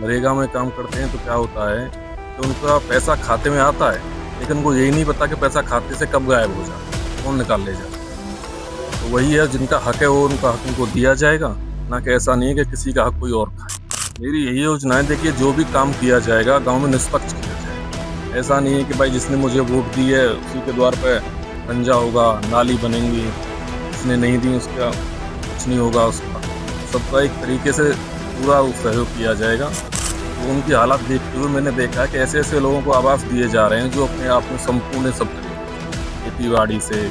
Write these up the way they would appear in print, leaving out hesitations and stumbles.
नरेगा में काम करते हैं तो क्या होता है कि उनका पैसा खाते में आता है, लेकिन उनको यही नहीं पता कि पैसा खाते से कब गायब हो जाता है, कौन निकाल ले जाता है। तो वही है, जिनका हक है वो उनका हक उनको दिया जाएगा, ना कि ऐसा नहीं है कि किसी का हक कोई और खाए। मेरी यही योजना है, देखिए जो भी काम किया जाएगा गाँव में निष्पक्ष किया जाएगा। ऐसा नहीं है कि भाई जिसने मुझे वोट दी है उसी के द्वार पे खंजा होगा, नाली बनेंगी, जिसने नहीं दी उसका कुछ नहीं होगा उसका। सबका एक तरीके से पूरा सहयोग किया जाएगा। तो उनकी हालात देखते हुए मैंने देखा है कि ऐसे-ऐसे लोगों को आवास दिए जा रहे हैं जो अपने आप में संपूर्ण है सब तरीके से। खेती-बाड़ी से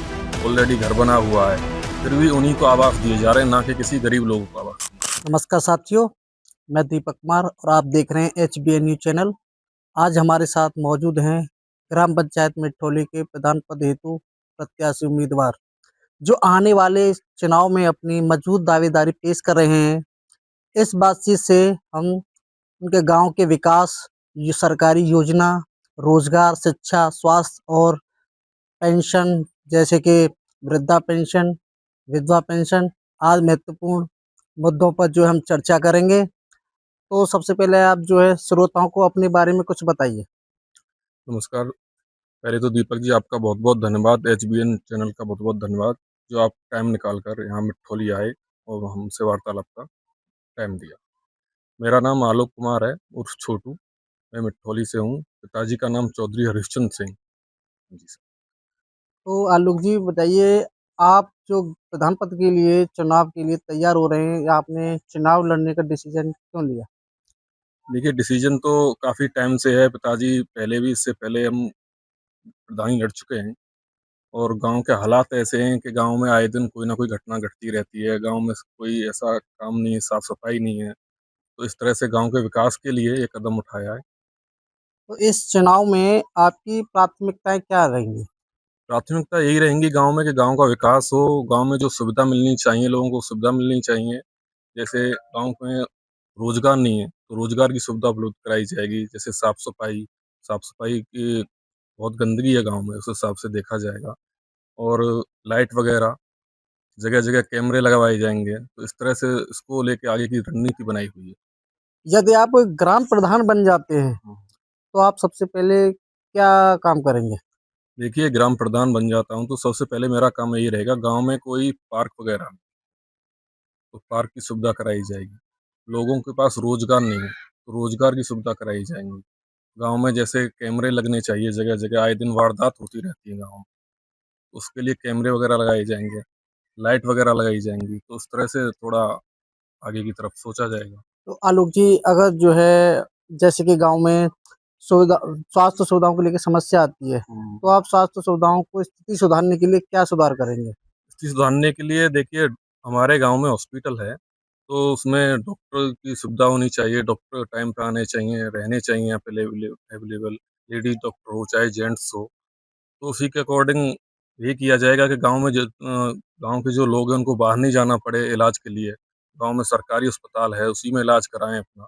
ऑलरेडी घर बना हुआ है, फिर भी उन्हीं को आवास दिए जा रहे हैं, ना कि किसी गरीब लोगों को आवास। नमस्कार साथियों, मैं दीपक कुमार और आप देख रहे हैं एचबीएन न्यूज़ चैनल। आज हमारे साथ मौजूद हैं ग्राम पंचायत मिठौली के प्रधान पद हेतु प्रत्याशी उम्मीदवार, जो आने वाले चुनाव में अपनी मजबूत दावेदारी पेश कर रहे हैं। इस बातचीत से हम उनके गांव के विकास, ये सरकारी योजना, रोजगार, शिक्षा, स्वास्थ्य और पेंशन जैसे कि वृद्धा पेंशन, विधवा पेंशन आदि महत्वपूर्ण मुद्दों पर जो हम चर्चा करेंगे। तो सबसे पहले आप जो है श्रोताओं को अपने बारे में कुछ बताइए। नमस्कार, पहले तो दीपक जी आपका बहुत-बहुत धन्यवाद, एचबीएन चैनल का बहुत-बहुत धन्यवाद, जो आप टाइम निकाल कर यहाँ मिठौली आए और हमसे वार्तालाप का टाइम दिया। मेरा नाम आलोक कुमार है उर्फ छोटू, मैं मिठौली से हूँ, पिताजी का नाम चौधरी हरिश्चंद्र सिंह। जी सर। तो आलोक जी बताइए, आप जो प्रधान पद के लिए चुनाव के लिए तैयार हो रहे हैं, या आपने चुनाव लड़ने का डिसीजन क्यों लिया? देखिए डिसीज़न तो काफ़ी टाइम से है, पिताजी पहले भी इससे पहले हम प्रधानी लड़ चुके हैं और गाँव के हालात ऐसे हैं कि गाँव में आए दिन कोई न कोई घटना घटती रहती है, गाँव में कोई ऐसा काम नहीं है, साफ-सफाई नहीं है, तो इस तरह से गाँव के विकास के लिए ये कदम उठाया है। तो इस चुनाव में आपकी प्राथमिकताएँ क्या रहेंगी? प्राथमिकता यही रहेंगी गाँव में कि गाँव का विकास हो, गाँव में जो सुविधा मिलनी चाहिए, लोगों को सुविधा मिलनी चाहिए। जैसे गाँव में रोज़गार नहीं है, तो रोज़गार की सुविधा उपलब्ध कराई जाएगी। जैसे साफ-सफाई, साफ-सफाई की बहुत गंदगी है गाँव में, उस हिसाब से देखा जाएगा और लाइट वगैरह, जगह-जगह कैमरे लगवाए जाएँगे। तो इस तरह से इसको लेके आगे की रणनीति बनाई हुई है। यदि आप ग्राम प्रधान बन जाते हैं, हुँ। तो आप सबसे पहले क्या काम करेंगे? देखिए ग्राम प्रधान बन जाता हूँ, तो सबसे पहले मेरा काम यही रहेगा, गाँव में कोई पार्क वगैरह, तो पार्क की सुविधा कराई जाएगी। लोगों के पास रोज़गार नहीं है, तो रोज़गार की सुविधा कराई जाएँगी। गाँव में जैसे कैमरे लगने चाहिए जगह-जगह, आए दिन वारदात होती रहती है गाँव में, उसके लिए कैमरे वगैरह लगाए जाएँगे, लाइट वगैरह लगाई जाएँगी, तो उस तरह से थोड़ा आगे की तरफ सोचा जाएगा। तो आलोक जी, अगर जो है जैसे कि गाँव में सुविधा स्वास्थ्य सुविधाओं को लेके समस्या आती है, हुँ। तो आप स्वास्थ्य सुविधाओं को स्थिति सुधारने के लिए क्या सुधार करेंगे? स्थिति सुधारने के लिए देखिए हमारे गाँव में हॉस्पिटल है, तो उसमें डॉक्टर की सुविधा होनी चाहिए, डॉक्टर टाइम पे आने चाहिए, रहने चाहिए यहाँ पे अवेलेबल, लेडीज़ डॉक्टर हो चाहे जेंट्स हो। तो उसी के अकॉर्डिंग ये किया जाएगा कि गाँव के जो लोग हैं उनको बाहर नहीं जाना पड़े इलाज के लिए। गाँव में सरकारी अस्पताल है, उसी में इलाज कराएँ अपना।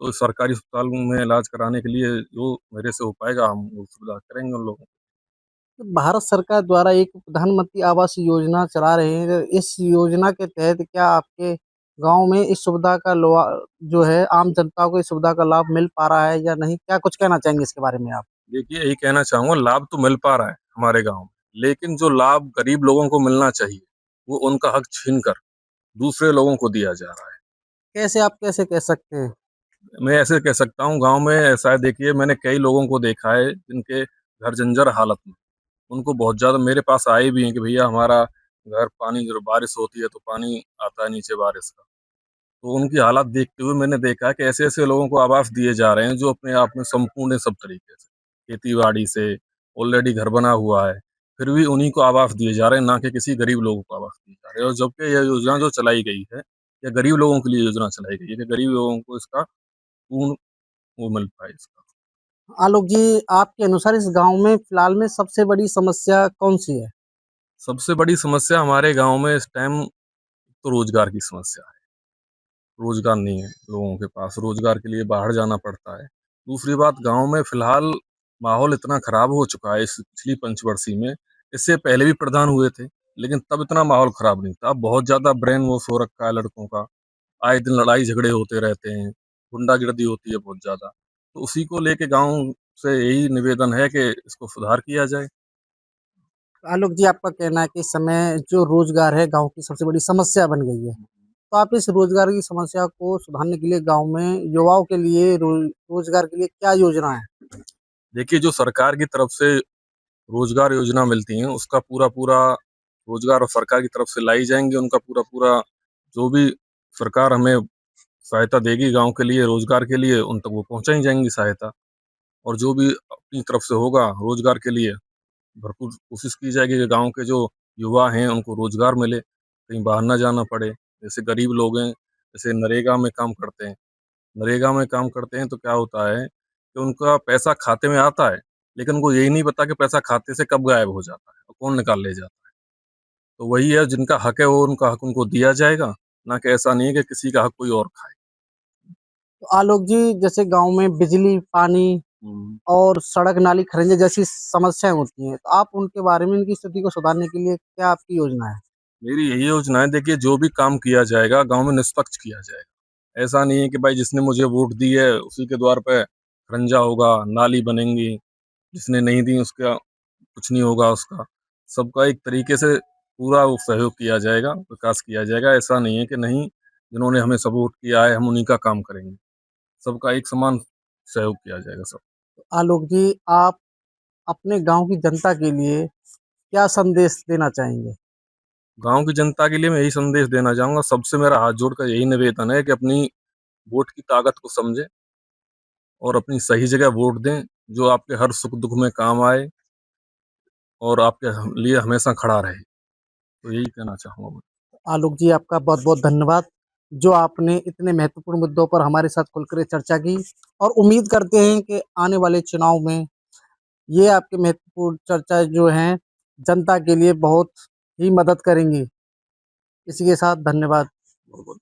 तो सरकारी अस्पताल में इलाज कराने के लिए जो मेरे से हो पाएगा हम वो सुविधा करेंगे उन लोगों को। तो भारत सरकार द्वारा एक प्रधानमंत्री आवास योजना चला रहे हैं, तो इस योजना के तहत क्या आपके गाँव में इस सुविधा का जो है आम जनता को इस सुविधा का लाभ मिल पा रहा है या नहीं? क्या कुछ कहना चाहेंगे इसके बारे में आप? देखिए यही कहना चाहूँगा, लाभ तो मिल पा रहा है हमारे गाँव में, लेकिन जो लाभ गरीब लोगों को मिलना चाहिए, वो उनका हक छीन कर दूसरे लोगों को दिया जा रहा है। कैसे आप कैसे कह सकते हैं? मैं ऐसे कह सकता हूँ गाँव में ऐसा है, देखिए मैंने कई लोगों को देखा है जिनके घर जर्जर हालत में, उनको बहुत ज़्यादा मेरे पास आए भी हैं कि भैया हमारा घर पानी जब बारिश होती है तो पानी आता है नीचे बारिश का। तो उनकी हालात देखते हुए मैंने देखा है कि ऐसे-ऐसे लोगों को आवास दिए जा रहे हैं जो अपने आप में संपूर्ण है सब तरीके से। खेती-बाड़ी से ऑलरेडी घर बना हुआ है, फिर भी उन्हीं को आवास दिए जा रहे हैं, ना कि किसी गरीब लोगों को आवास दिए जा रहे हैं। और जबकि यह योजना जो चलाई गई है, ये गरीब लोगों के लिए योजना चलाई गई है कि गरीब लोगों को इसका पूर्ण वो मिल पाए इसका। आलोक जी, आपके अनुसार इस गाँव में फिलहाल में सबसे बड़ी समस्या कौन-सी है? सबसे बड़ी समस्या हमारे गाँव में इस टाइम तो रोज़गार की समस्या है। रोज़गार नहीं है लोगों के पास, रोज़गार के लिए बाहर जाना पड़ता है। दूसरी बात, गाँव में फ़िलहाल माहौल इतना ख़राब हो चुका है इस पिछली पंचवर्षीय में, इससे पहले भी प्रधान हुए थे, लेकिन तब इतना माहौल ख़राब नहीं था। अब बहुत ज़्यादा ब्रेन वॉश हो रखा है लड़कों का, आए दिन लड़ाई झगड़े होते रहते हैं। गुंडागिर्दी होती है बहुत ज़्यादा। तो उसी को लेके गाँव से यही निवेदन है कि इसको सुधार किया जाए। आलोक जी, आपका कहना है कि इस समय जो रोजगार है गांव की सबसे बड़ी समस्या बन गई है। तो आप इस रोजगार की समस्या को सुधारने के लिए गांव में युवाओं के लिए रोजगार के लिए क्या योजना है? देखिए, जो सरकार की तरफ से रोज़गार योजना मिलती हैं, उसका पूरा-पूरा रोज़गार सरकार की तरफ से लाई जाएँगी, उनका पूरा-पूरा जो भी सरकार हमें सहायता देगी गाँव के लिए, रोज़गार के लिए, उन तक वो पहुँचाई जाएँगी सहायता। और जो भी अपनी तरफ से होगा रोज़गार के लिए, भरपूर कोशिश की जाएगी कि गाँव के जो युवा हैं, उनको रोज़गार मिले, कहीं बाहर ना जाना पड़े। जैसे गरीब लोग हैं, जैसे नरेगा में काम करते हैं। नरेगा में काम करते हैं तो क्या होता है कि उनका पैसा खाते में आता है, लेकिन उनको यही नहीं पता कि पैसा खाते से कब गायब हो जाता है और कौन निकाल ले जाता है। तो वही है, जिनका हक है वो उनका हक उनको दिया जाएगा, ना कि ऐसा नहीं है कि किसी का हक कोई और खाए। तो आलोक जी, जैसे गांव में बिजली, पानी हुँ। और सड़क, नाली, खरंजे जैसी समस्याएं होती हैं, तो आप उनके बारे में इनकी स्थिति को सुधारने के लिए क्या आपकी योजना है? मेरी यही योजना है, देखिए जो भी काम किया जाएगा गाँव में निष्पक्ष किया जाएगा। ऐसा नहीं है कि भाई जिसने मुझे वोट दी है उसी के द्वार पे खरंजा होगा, नाली बनेंगी, जिसने नहीं दी उसका कुछ नहीं होगा उसका। सबका एक तरीके से पूरा वो सहयोग किया जाएगा, विकास किया जाएगा। ऐसा नहीं है कि नहीं, जिन्होंने हमें सपोर्ट किया है हम उन्हीं का काम करेंगे। सबका एक समान सहयोग किया जाएगा सब। आलोक जी, आप अपने गांव की जनता के लिए क्या संदेश देना चाहेंगे? गाँव की जनता के लिए मैं यही संदेश देना चाहूँगा, सबसे मेरा हाथ जोड़कर यही निवेदन है कि अपनी वोट की ताकत को समझें और अपनी सही जगह वोट दें, जो आपके हर सुख-दुःख में काम आए और आपके लिए हमेशा खड़ा रहे। तो यही कहना चाहूँगा मैं। आलोक जी, आपका बहुत-बहुत धन्यवाद, जो आपने इतने महत्वपूर्ण मुद्दों पर हमारे साथ खुलकर चर्चा की और उम्मीद करते हैं कि आने वाले चुनाव में ये आपकी महत्वपूर्ण चर्चा जो हैं, जनता के लिए बहुत ही मदद करेंगी। इसी के साथ धन्यवाद। बहुत-बहुत